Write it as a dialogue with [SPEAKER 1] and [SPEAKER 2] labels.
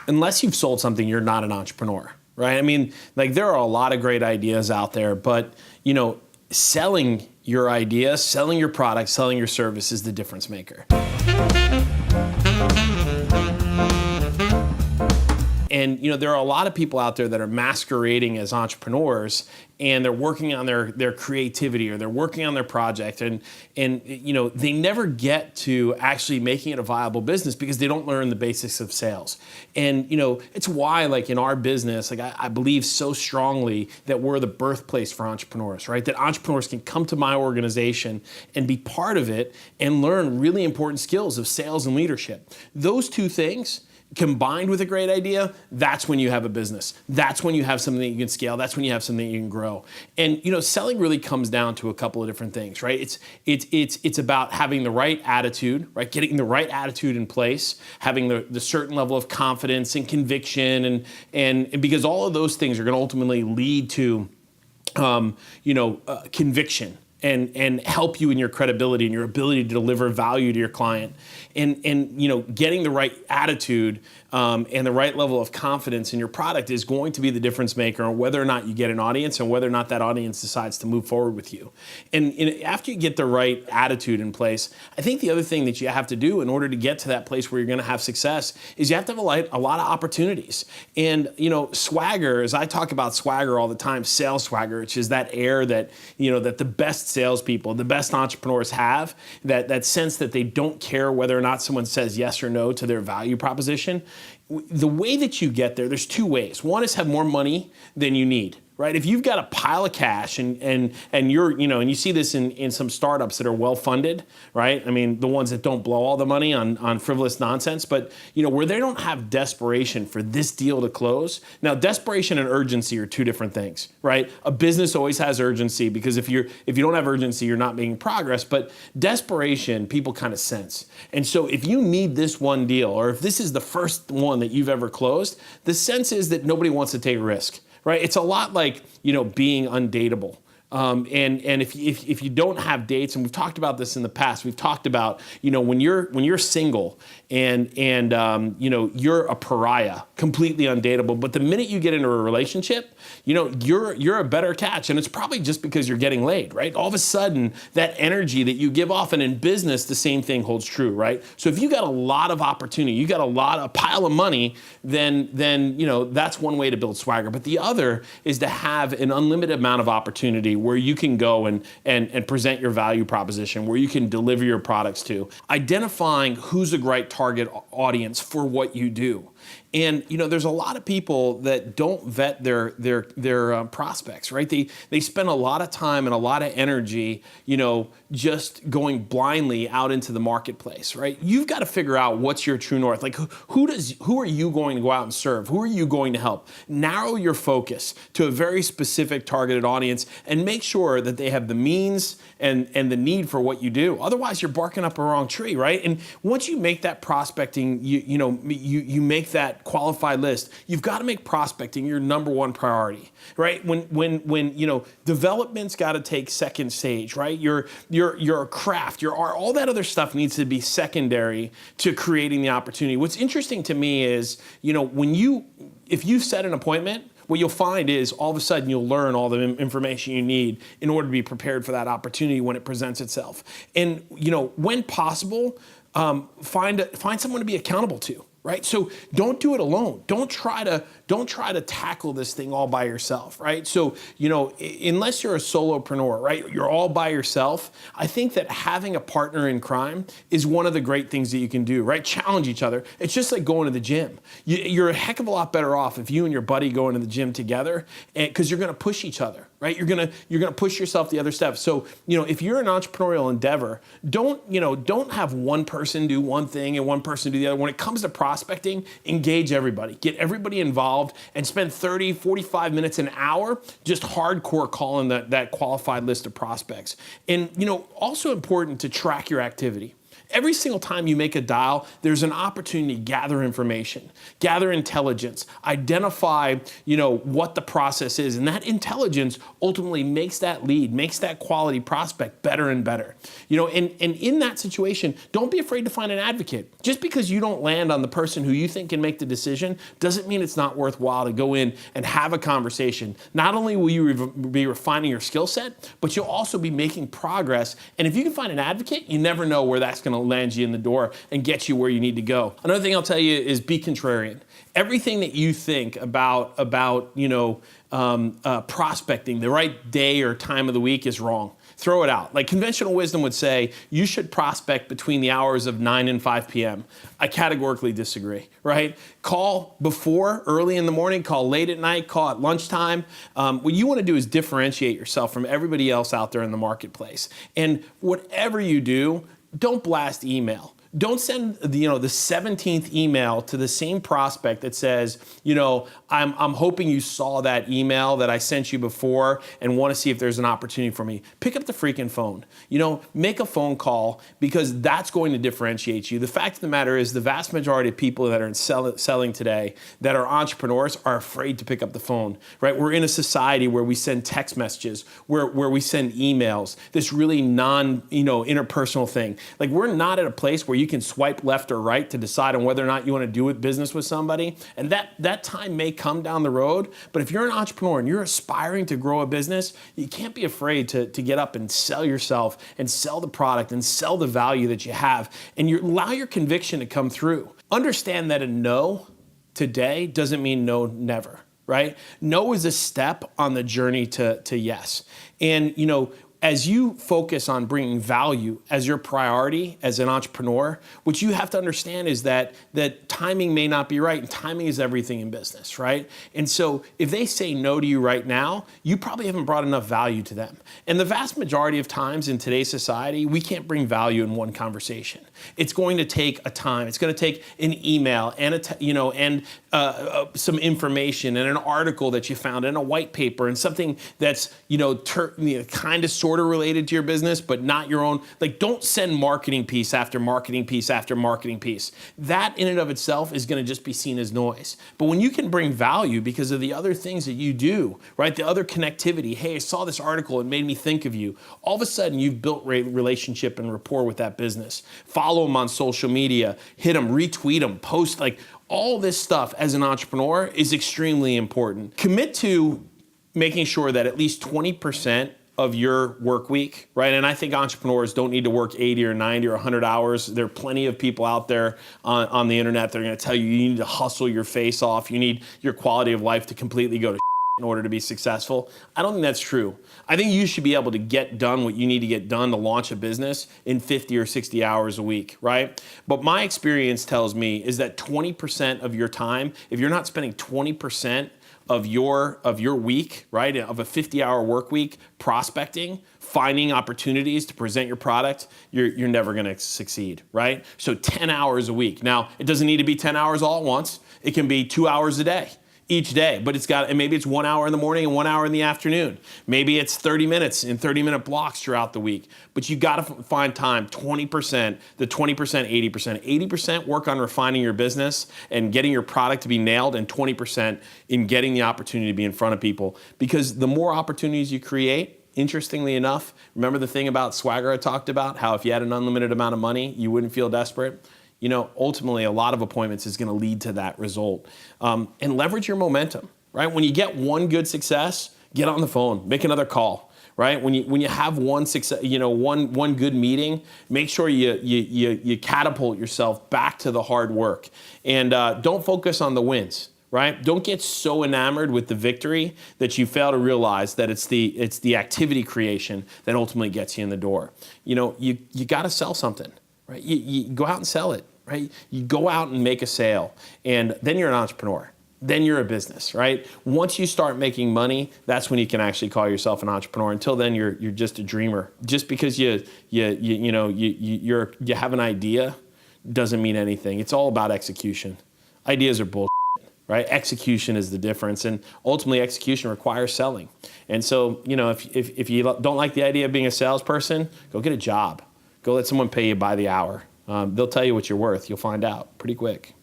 [SPEAKER 1] unless you've sold something, you're not an entrepreneur, right? I mean, like there are a lot of great ideas out there, but selling your idea, selling your product, selling your service is the difference maker. And there are a lot of people out there that are masquerading as entrepreneurs, and they're working on their creativity, or they're working on their project, and they never get to actually making it a viable business because they don't learn the basics of sales. And it's why, like in our business, like I believe so strongly that we're the birthplace for entrepreneurs, right? That entrepreneurs can come to my organization and be part of it and learn really important skills of sales and leadership. Those two things combined with a great idea, that's when you have a business. That's when you have something that you can scale. That's when you have something that you can grow. And selling really comes down to a couple of different things, right? It's about having the right attitude, right? Getting the right attitude in place, having the certain level of confidence and conviction, and because all of those things are going to ultimately lead to conviction. And help you in your credibility and your ability to deliver value to your client, and getting the right attitude and the right level of confidence in your product is going to be the difference maker on whether or not you get an audience and whether or not that audience decides to move forward with you. And after you get the right attitude in place, I think the other thing that you have to do in order to get to that place where you're going to have success is you have to have a lot of opportunities. And swagger, as I talk about swagger all the time, sales swagger, which is that air that that the best salespeople, the best entrepreneurs have, that sense that they don't care whether or not someone says yes or no to their value proposition. The way that you get there, there's two ways. One is have more money than you need, right? If you've got a pile of cash and you're, and you see this in some startups that are well funded, right? I mean, the ones that don't blow all the money on frivolous nonsense, but where they don't have desperation for this deal to close. Now, desperation and urgency are two different things, right? A business always has urgency because if you don't have urgency, you're not making progress, but desperation, people kind of sense. And so if you need this one deal, or if this is the first one that you've ever closed, the sense is that nobody wants to take a risk. Right? It's a lot like, being undateable. And if you don't have dates, and we've talked about this in the past, we've talked about, when you're single and you're a pariah, completely undateable, but the minute you get into a relationship, you're a better catch, and it's probably just because you're getting laid, right? All of a sudden, that energy that you give off, and in business, the same thing holds true, right? So if you got a lot of opportunity, you got a pile of money, then that's one way to build swagger. But the other is to have an unlimited amount of opportunity where you can go and present your value proposition, where you can deliver your products to. Identifying who's a great target audience for what you do. And there's a lot of people that don't vet their prospects, right? They spend a lot of time and a lot of energy, just going blindly out into the marketplace, right? You've got to figure out what's your true north. Like who are you going to go out and serve? Who are you going to help? Narrow your focus to a very specific targeted audience, and make sure that they have the means and the need for what you do. Otherwise, you're barking up a wrong tree, right? And once you make that prospecting, you make that qualified list, you've got to make prospecting your number one priority, right? When development's got to take second stage, right? Your craft, your art, all that other stuff needs to be secondary to creating the opportunity. What's interesting to me is, if you set an appointment, what you'll find is all of a sudden you'll learn all the information you need in order to be prepared for that opportunity when it presents itself. And when possible, find someone to be accountable to. Right? So don't do it alone. Don't try to tackle this thing all by yourself, right? So, unless you're a solopreneur, right? You're all by yourself. I think that having a partner in crime is one of the great things that you can do, right? Challenge each other. It's just like going to the gym. You're a heck of a lot better off if you and your buddy go into the gym together, because you're going to push each other, right? You're gonna push yourself the other step. So, if you're an entrepreneurial endeavor, don't have one person do one thing and one person do the other. When it comes to prospecting, engage everybody. Get everybody involved and spend 30, 45 minutes, an hour just hardcore calling that qualified list of prospects. And, also important to track your activity. Every single time you make a dial, there's an opportunity to gather information, gather intelligence, identify, what the process is. And that intelligence ultimately makes that lead, makes that quality prospect better and better. And in that situation, don't be afraid to find an advocate. Just because you don't land on the person who you think can make the decision doesn't mean it's not worthwhile to go in and have a conversation. Not only will you be refining your skill set, but you'll also be making progress. And if you can find an advocate, you never know where that's going to land you in the door and get you where you need to go. Another thing I'll tell you is be contrarian. Everything that you think about prospecting, the right day or time of the week is wrong. Throw it out. Like conventional wisdom would say, you should prospect between the hours of 9 and 5 p.m. I categorically disagree, right? Call before, early in the morning, call late at night, call at lunchtime. What you want to do is differentiate yourself from everybody else out there in the marketplace. And whatever you do, don't blast email. Don't send the 17th email to the same prospect that says, I'm hoping you saw that email that I sent you before and want to see if there's an opportunity for me. Pick up the freaking phone. Make a phone call, because that's going to differentiate you. The fact of the matter is the vast majority of people that are selling today that are entrepreneurs are afraid to pick up the phone, right? We're in a society where we send text messages, where we send emails, this really interpersonal thing. Like we're not at a place where you can swipe left or right to decide on whether or not you want to do business with somebody. And that time may come down the road. But if you're an entrepreneur and you're aspiring to grow a business, you can't be afraid to get up and sell yourself and sell the product and sell the value that you have. And allow your conviction to come through. Understand that a no today doesn't mean no never, right? No is a step on the journey to yes. And, as you focus on bringing value as your priority as an entrepreneur, what you have to understand is that timing may not be right, and timing is everything in business, right? And so if they say no to you right now, you probably haven't brought enough value to them. And the vast majority of times in today's society, we can't bring value in one conversation. It's going to take a time. It's going to take an email and some information and an article that you found and a white paper and something that's kind of sort of related to your business, but not your own. Like, don't send marketing piece after marketing piece after marketing piece. That in and of itself is going to just be seen as noise. But when you can bring value because of the other things that you do, right? The other connectivity. Hey, I saw this article. It made me think of you. All of a sudden, you've built relationship and rapport with that business. Follow them on social media. Hit them, retweet them, post. Like, all this stuff as an entrepreneur is extremely important. Commit to making sure that at least 20% of your work week, right? And I think entrepreneurs don't need to work 80 or 90 or 100 hours. There are plenty of people out there on the internet that are going to tell you you need to hustle your face off. You need your quality of life to completely go to in order to be successful. I don't think that's true. I think you should be able to get done what you need to get done to launch a business in 50 or 60 hours a week, right? But my experience tells me is that 20% of your time, if you're not spending 20% of your week, right, of a 50-hour work week prospecting, finding opportunities to present your product, you're never going to succeed, right? So 10 hours a week. Now, it doesn't need to be 10 hours all at once. It can be 2 hours a day. Each day, but maybe it's 1 hour in the morning and 1 hour in the afternoon. Maybe it's 30 minutes in 30-minute blocks throughout the week. But you got to find time, 20%, the 20%, 80%. 80% work on refining your business and getting your product to be nailed, and 20% in getting the opportunity to be in front of people. Because the more opportunities you create, interestingly enough, remember the thing about Swagger I talked about, how if you had an unlimited amount of money, you wouldn't feel desperate? Ultimately, a lot of appointments is going to lead to that result. And leverage your momentum, right? When you get one good success, get on the phone, make another call, right? When you have one success, one good meeting, make sure you catapult yourself back to the hard work, and don't focus on the wins. Right? Don't get so enamored with the victory that you fail to realize that it's the activity creation that ultimately gets you in the door. You got to sell something. Right? You go out and sell it, right? You go out and make a sale, and then you're an entrepreneur. Then you're a business, right? Once you start making money, that's when you can actually call yourself an entrepreneur. Until then, you're just a dreamer. Just because you have an idea doesn't mean anything. It's all about execution. Ideas are bullshit. Right? Execution is the difference, and ultimately execution requires selling. And so, if you don't like the idea of being a salesperson, go get a job. Go let someone pay you by the hour, they'll tell you what you're worth. You'll find out pretty quick.